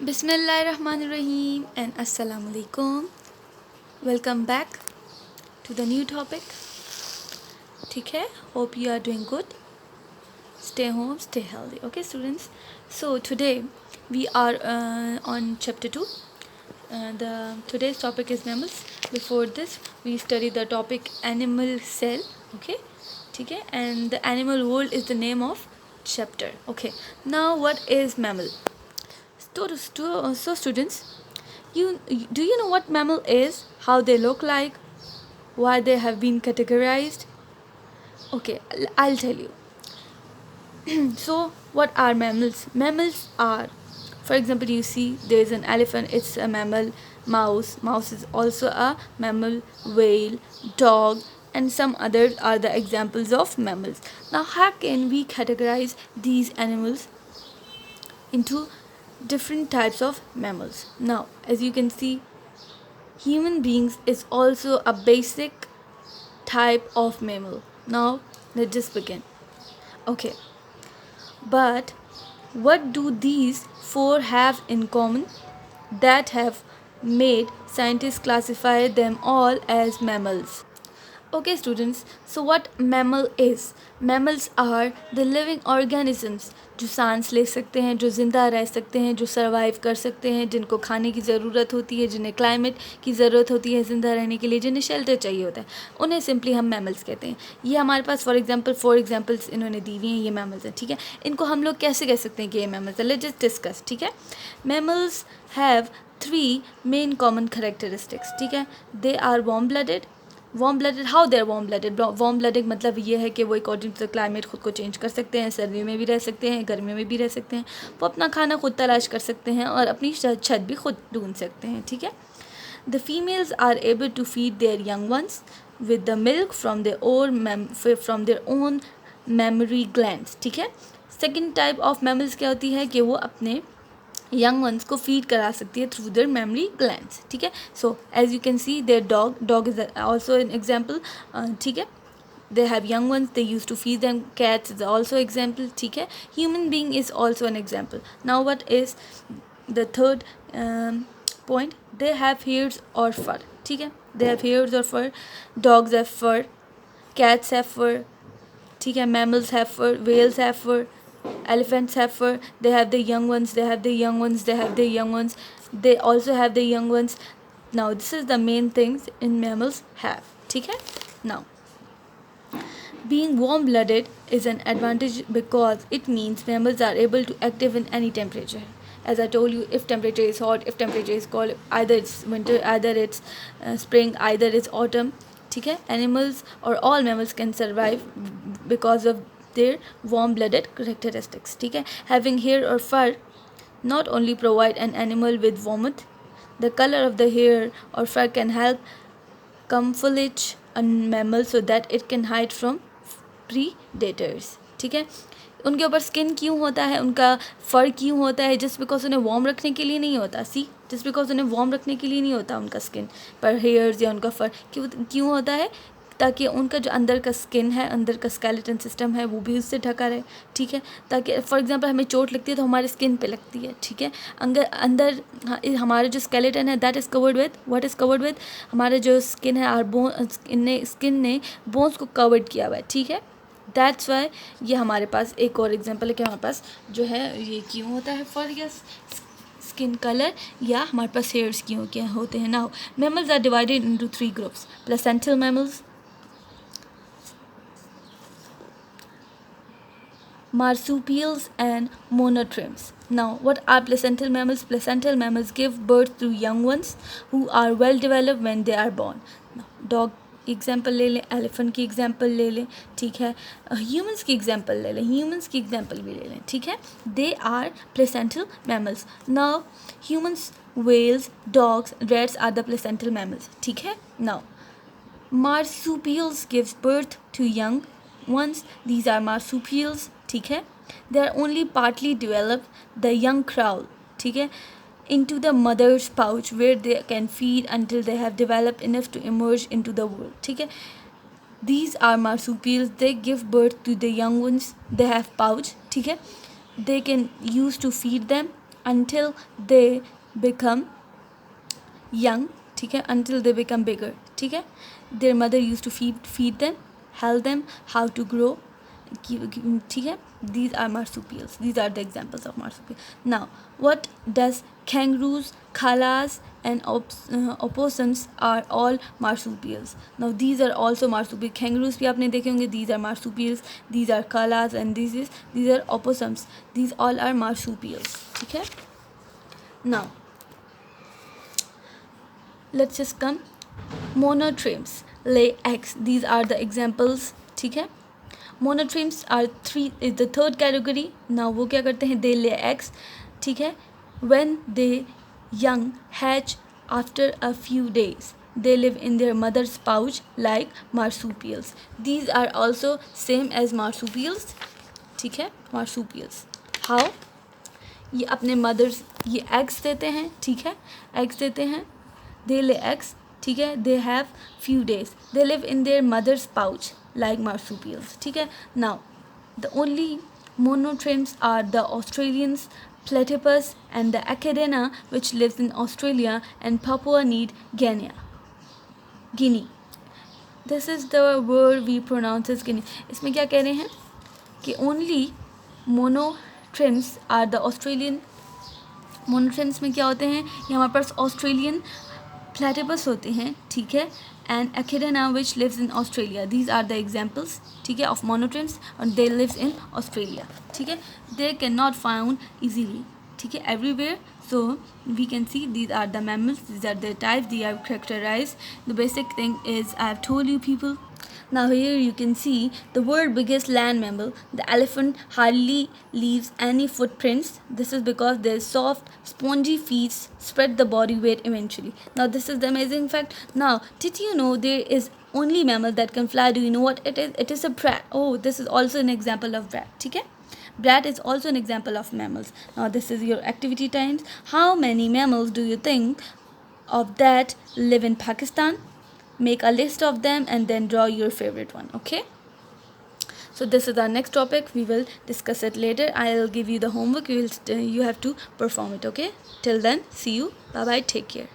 Bismillahirrahmanirrahim and Assalamu alaikum. Welcome back to the new topic. ठीक है, hope you are doing good. Stay home, stay healthy. Okay, students. So today we are on chapter 2. The today's topic is mammals. Before this, we study the topic animal cell. Okay, ठीक है, and the animal world is the name of chapter. Okay, now what is mammal? So students, do you know what mammal is, how they look like, why they have been categorized? Okay, I'll tell you. So what are mammals? Mammals are, for example, you see there's an elephant, it's a mammal. Mouse is also a mammal. Whale, dog, and some others are the examples of mammals. Now how can we categorize these animals into different types of mammals? Now, as you can see, human beings is also a basic type of mammal. Now, let's just begin. Okay, but what do these four have in common that have made scientists classify them all as mammals? Okay students, so what mammal is? Mammals are the living organisms जो सांस ले सकते हैं, जो ज़िंदा रह सकते हैं, जो सर्वाइव कर सकते हैं, जिनको खाने की ज़रूरत होती है, जिन्हें क्लाइमेट की ज़रूरत होती है ज़िंदा रहने के लिए, जिन्हें शेल्टर चाहिए होता है, उन्हें सिंपली हम मैमल्स कहते हैं. ये हमारे पास फोर एग्जांपल्स इन्होंने दी हुई हैं, ये मैमल्स हैं. ठीक है, इनको हम लोग कैसे कह सकते हैं कि ये मैमल्स हैं? Let's just discuss. ठीक है, mammals have 3 main common characteristics. ठीक है, they are warm blooded. How they are warm blooded मतलब ये है कि वो अकॉर्डिंग टू द क्लाइमेट खुद को चेंज कर सकते हैं, सर्दी में भी रह सकते हैं, गर्मी में भी रह सकते हैं, वो अपना खाना खुद तलाश कर सकते हैं और अपनी छत भी खुद ढूंढ सकते हैं. ठीक है, the females are able to feed their young ones with the milk from their own mammary glands. ठीक है, सेकेंड टाइप ऑफ मैमल्स क्या होती है कि वो अपने यंग वंस को फीड करा सकती है थ्रू देयर मेमोरी ग्लैंड्स. ठीक है, so as you can see there dog is also an example. ठीक है, they have young ones, they used to feed them. Cats is also example. ठीक है, human being is also an example. Now what is the third point? They have hairs or fur. ठीक है, they have hairs or fur. Dogs have fur, cats have fur. ठीक है, mammals have fur, whales have fur, elephants have fur. They have the young ones, they have the young ones, they have the young ones, they also have the young ones. Now this is the main things in mammals have. ठीक है, now being warm blooded is an advantage because it means mammals are able to active in any temperature. As I told you, if temperature is hot, if temperature is cold, either it's winter, either it's spring, either it's autumn. ठीक है, animals or all mammals can survive because of their warm blooded characteristics. ठीक है, having hair or fur not only provide an animal with warmth, the color of the hair or fur can help camouflage a mammal so that it can hide from predators. ठीक है, उनके ऊपर skin क्यों होता है, उनका फर क्यों होता है? जस्ट बिकॉज उन्हें वार्म रखने के लिए नहीं होता. जस्ट बिकॉज उन्हें वार्म रखने के लिए नहीं होता उनका स्किन पर हेयर्स या उनका फर क्यों होता है? ताकि उनका जो अंदर का स्किन है, अंदर का स्केलेटन सिस्टम है, वो भी उससे ढका रहे. ठीक है, ताकि फॉर एग्जांपल हमें चोट लगती है तो हमारे स्किन पे लगती है. ठीक है, अंदर हमारा जो स्केलेटन है that is covered with what is covered with, हमारा जो स्किन है आर स्किन ने बोन्स को कवर्ड किया हुआ है. ठीक है, दैट्स वाई ये हमारे पास एक और एग्जांपल है कि हमारे पास जो है ये क्यों होता है फर या स्किन कलर, या हमारे पास हेयर्स क्यों क्या होते हैं. Now mammals are divided into 3 groups: placental mammals, marsupials and monotremes. Now what are placental mammals? Placental mammals give birth to young ones who are well developed when they are born. Now, dog की example ले लें, elephant की example ले लें. ठीक है, humans की example ले लें, ह्यूमंस की एग्जाम्पल भी ले लें. ठीक है, they are placental mammals. Now humans, whales, dogs, rats are the placental mammals. ठीक है, now marsupials gives birth to young ones. These are marsupials. ठीक है, they are only partly developed, the young crawl. ठीक है, into the mother's pouch where they can feed until they have developed enough to emerge into the world. ठीक है, these are marsupials, they give birth to the young ones, they have pouch. ठीक है, they can use to feed them until they become young, ठीक है, until they become bigger, ठीक है. Their mother used to feed them, help them how to grow, ठीक है. These are marsupials. These are the examples of marsupials. Now, what does kangaroos, koalas, and opossums are all marsupials. Now, these are also marsupials. Kangaroos भी आपने देखे होंगे. These are marsupials. These are koalas, and these are opossums. These all are marsupials. ठीक है. Now, let's just come. Monotremes lay eggs. These are the examples. ठीक है. Monotremes is the third category. Now वो क्या करते हैं? They lay eggs. ठीक है. When they young hatch after a few days, they live in their mother's pouch like marsupials. These are also same as marsupials. ठीक है. Marsupials. How? ये अपने मदर्स ये एग्स देते हैं. ठीक है. एग्स देते हैं. They lay eggs. ठीक है. They have few days. They live in their mother's pouch like marsupials. ठीक है. Now, the only monotremes are the Australians, platypus, and the echidna, which lives in Australia and Papua New Guinea. This is the word we pronounce as Guinea. इसमें क्या कह रहे हैं कि only monotremes are the Australian. monotremes में क्या होते हैं? ये हमारे पास ऑस्ट्रेलियन platypus होते हैं. ठीक है. And echidna, which lives in Australia. These are the examples, ठीक है, of monotremes, and they live in Australia. ठीक है. They cannot found easily, ठीक है, everywhere. So we can see these are the mammals. These are the types. They are characterized. The basic thing is I have told you people. Now here you can see the world's biggest land mammal, the elephant, hardly leaves any footprints. This is because their soft, spongy feet spread the body weight eventually. Now this is the amazing fact. Now, did you know there is only mammal that can fly? Do you know what it is? It is a bat. Oh, this is also an example of bat. ठीक है. Bat is also an example of mammals. Now this is your activity times. How many mammals do you think of that live in Pakistan? Make a list of them and then draw your favorite one. Okay. So this is our next topic. We will discuss it later. I'll give you the homework. You have to perform it. Okay. Till then, see you. Bye bye. Take care.